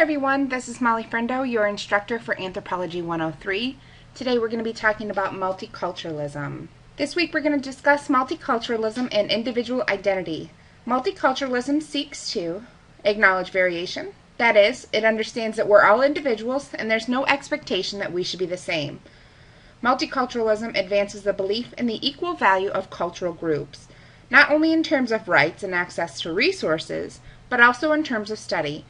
everyone, this is Molly Friendo, your instructor for Anthropology 103. Today we're going to be talking about multiculturalism. This week we're going to discuss multiculturalism and individual identity. Multiculturalism seeks to acknowledge variation. That is, it understands that we're all individuals and there's no expectation that we should be the same. Multiculturalism advances the belief in the equal value of cultural groups, not only in terms of rights and access to resources, but also in terms of study.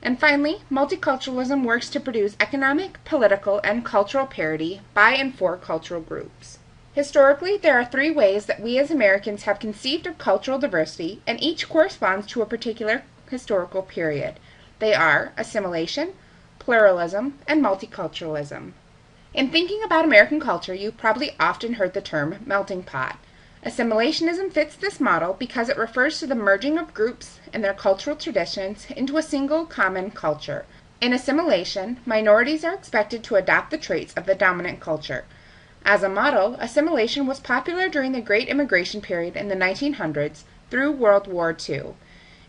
And finally, multiculturalism works to produce economic, political, and cultural parity by and for cultural groups. Historically, there are three ways that we as Americans have conceived of cultural diversity, and each corresponds to a particular historical period. They are assimilation, pluralism, and multiculturalism. In thinking about American culture, you've probably often heard the term melting pot. Assimilationism fits this model because it refers to the merging of groups and their cultural traditions into a single common culture. In assimilation, minorities are expected to adopt the traits of the dominant culture. As a model, assimilation was popular during the Great Immigration period in the 1900s through World War II.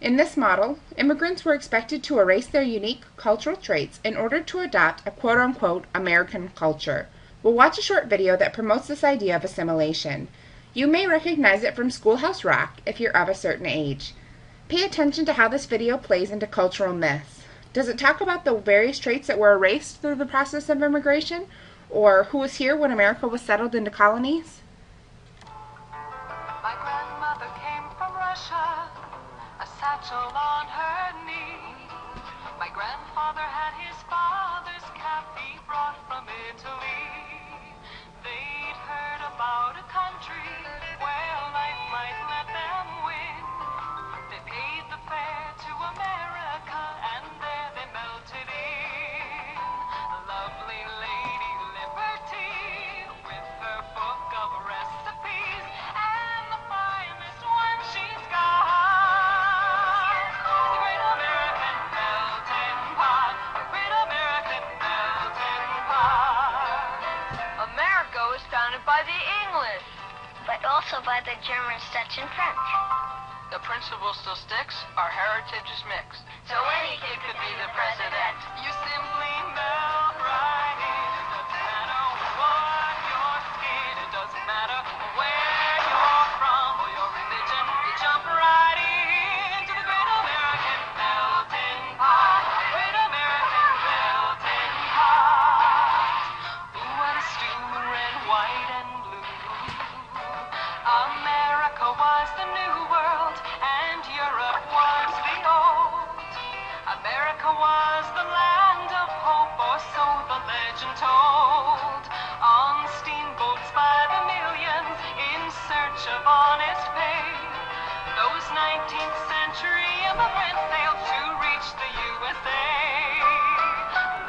In this model, immigrants were expected to erase their unique cultural traits in order to adopt a quote-unquote American culture. We'll watch a short video that promotes this idea of assimilation. You may recognize it from Schoolhouse Rock if you're of a certain age. Pay attention to how this video plays into cultural myths. Does it talk about the various traits that were erased through the process of immigration? Or who was here when America was settled into colonies? My grandmother came from Russia, a satchel on her knee. My grandfather had his father's cap he brought from Italy. They'd heard about a country where life might let them win. They paid the fare to America and there they melted in. A lovely lady Liberty with her book of recipes and the finest one she's got. The great American melting pot, the great American melting pot. America was founded by the English, but also by the Germans, Dutch, and French. the principle still sticks, our heritage is mixed. So any kid could be the president. You simply melt right in. It doesn't matter what your skin, it doesn't matter where you're from or your religion. You jump right into the great American melting pot. Great American melting pot. Ooh, what a stew, red, white, and blue. America was the new world and Europe was the old. America was the land of hope, or so the legend told. On steamboats by the millions in search of honest pay, those 19th century immigrants sailed to reach the USA.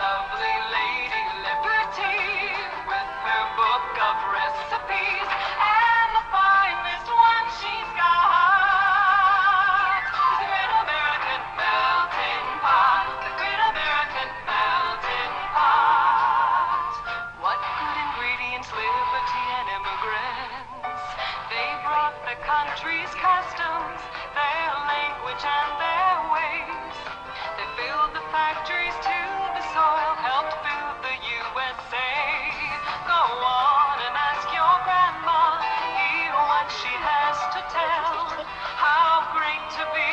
Lovely lady Liberty with her book of recipes and the finest one she's got is the great American melting pot, the great American melting pot. What good ingredients, liberty and immigrants, they brought the country's customs, their language and their ways. They filled the factories to the soil, helped build the USA. Go on and ask your grandma, hear what she has to tell. How great to be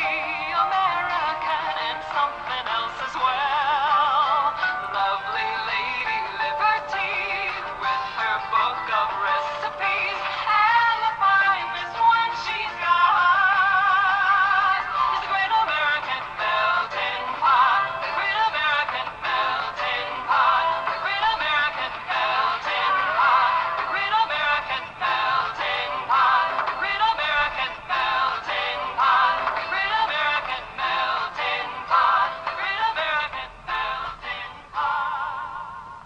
American and something else as well. Lovely lady Liberty with her book of recipes and the finest one she's got is the great American melting pot, the great American melting pot, the great American melting pot, the great American melting pot, the great American melting pot, the great American melting pot, the great American melting pot.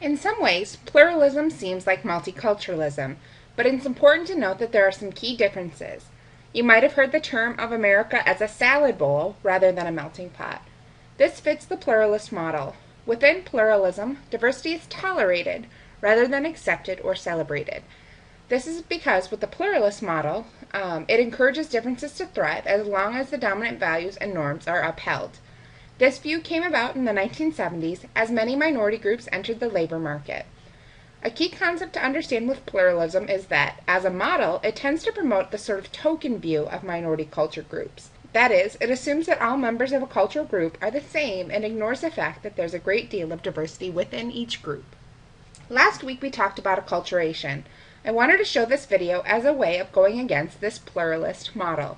In some ways, pluralism seems like multiculturalism, but it's important to note that there are some key differences. You might have heard the term of America as a salad bowl rather than a melting pot. This fits the pluralist model. Within pluralism, diversity is tolerated rather than accepted or celebrated. This is because with the pluralist model, it encourages differences to thrive as long as the dominant values and norms are upheld. This view came about in the 1970s as many minority groups entered the labor market. A key concept to understand with pluralism is that, as a model, it tends to promote the sort of token view of minority culture groups. That is, it assumes that all members of a cultural group are the same and ignores the fact that there's a great deal of diversity within each group. Last week we talked about acculturation. I wanted to show this video as a way of going against this pluralist model.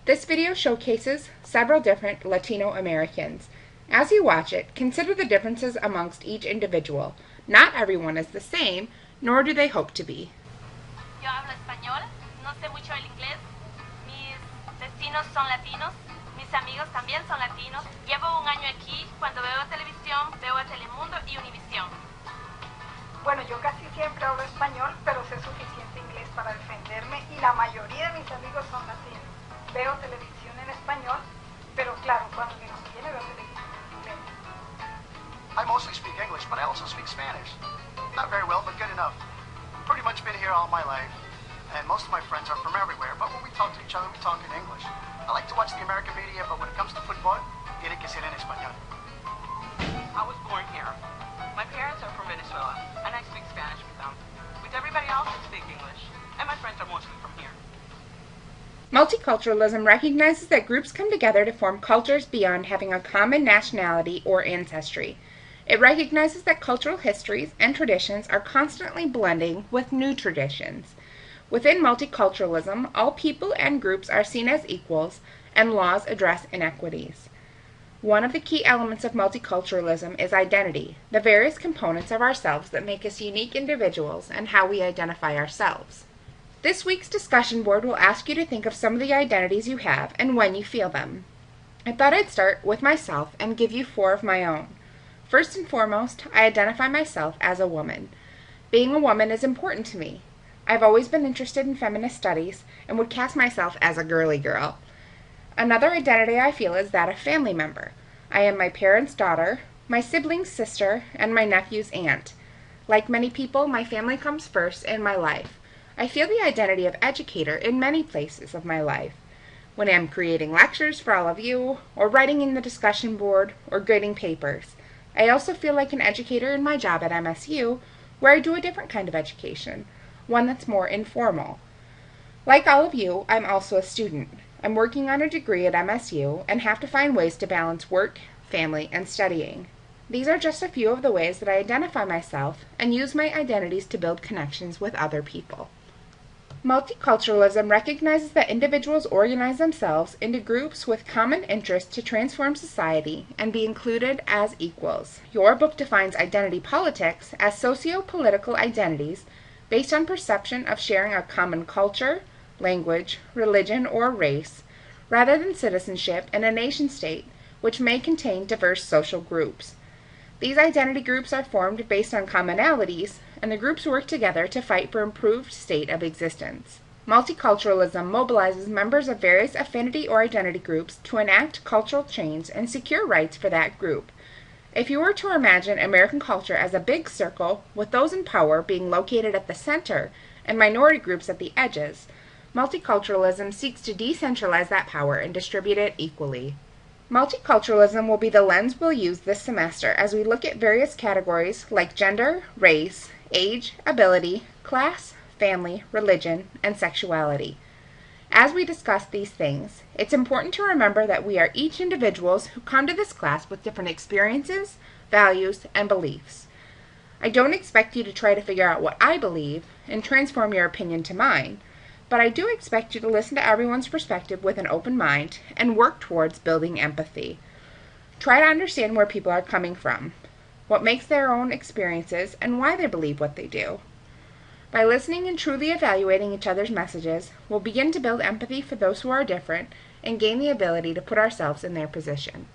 This video showcases several different Latino Americans. As you watch it, consider the differences amongst each individual. Not everyone is the same, nor do they hope to be. Yo hablo español, no sé mucho el inglés. Mis vecinos son latinos, mis amigos también son latinos. Llevo un año aquí, cuando veo televisión, veo a Telemundo y Univisión. Bueno, yo casi siempre hablo español, pero sé suficiente inglés para defenderme y la mayoría de mis amigos son latinos. Veo televisión en español, pero claro, cuando me conviene veo televisión en inglés. I mostly speak English, but I also speak Spanish. Not very well, but good enough. Pretty much been here all my life, and most of my friends are from everywhere, but when we talk to each other, we talk in English. I like to watch the American media, but when it comes to football, tiene que ser en español. I was born here. My parents are from Venezuela, and I speak Spanish with them. With everybody else, I speak English, and my friends are mostly from here. Multiculturalism recognizes that groups come together to form cultures beyond having a common nationality or ancestry. It recognizes that cultural histories and traditions are constantly blending with new traditions. Within multiculturalism, all people and groups are seen as equals, and laws address inequities. One of the key elements of multiculturalism is identity, the various components of ourselves that make us unique individuals and how we identify ourselves. This week's discussion board will ask you to think of some of the identities you have and when you feel them. I thought I'd start with myself and give you 4 of my own. First and foremost, I identify myself as a woman. Being a woman is important to me. I've always been interested in feminist studies and would cast myself as a girly girl. Another identity I feel is that of family member. I am my parents' daughter, my sibling's sister, and my nephew's aunt. Like many people, my family comes first in my life. I feel the identity of educator in many places of my life. When I'm creating lectures for all of you, or writing in the discussion board, or grading papers. I also feel like an educator in my job at MSU, where I do a different kind of education, one that's more informal. Like all of you, I'm also a student. I'm working on a degree at MSU and have to find ways to balance work, family, and studying. These are just a few of the ways that I identify myself and use my identities to build connections with other people. Multiculturalism recognizes that individuals organize themselves into groups with common interests to transform society and be included as equals. Your book defines identity politics as socio-political identities based on perception of sharing a common culture, language, religion, or race, rather than citizenship in a nation-state, which may contain diverse social groups. These identity groups are formed based on commonalities, and the groups work together to fight for improved state of existence. Multiculturalism mobilizes members of various affinity or identity groups to enact cultural change and secure rights for that group. If you were to imagine American culture as a big circle, with those in power being located at the center and minority groups at the edges, multiculturalism seeks to decentralize that power and distribute it equally. Multiculturalism will be the lens we'll use this semester as we look at various categories like gender, race, age, ability, class, family, religion, and sexuality. As we discuss these things, it's important to remember that we are each individuals who come to this class with different experiences, values, and beliefs. I don't expect you to try to figure out what I believe and transform your opinion to mine, but I do expect you to listen to everyone's perspective with an open mind and work towards building empathy. Try to understand where people are coming from, what makes their own experiences, and why they believe what they do. By listening and truly evaluating each other's messages, we'll begin to build empathy for those who are different and gain the ability to put ourselves in their position.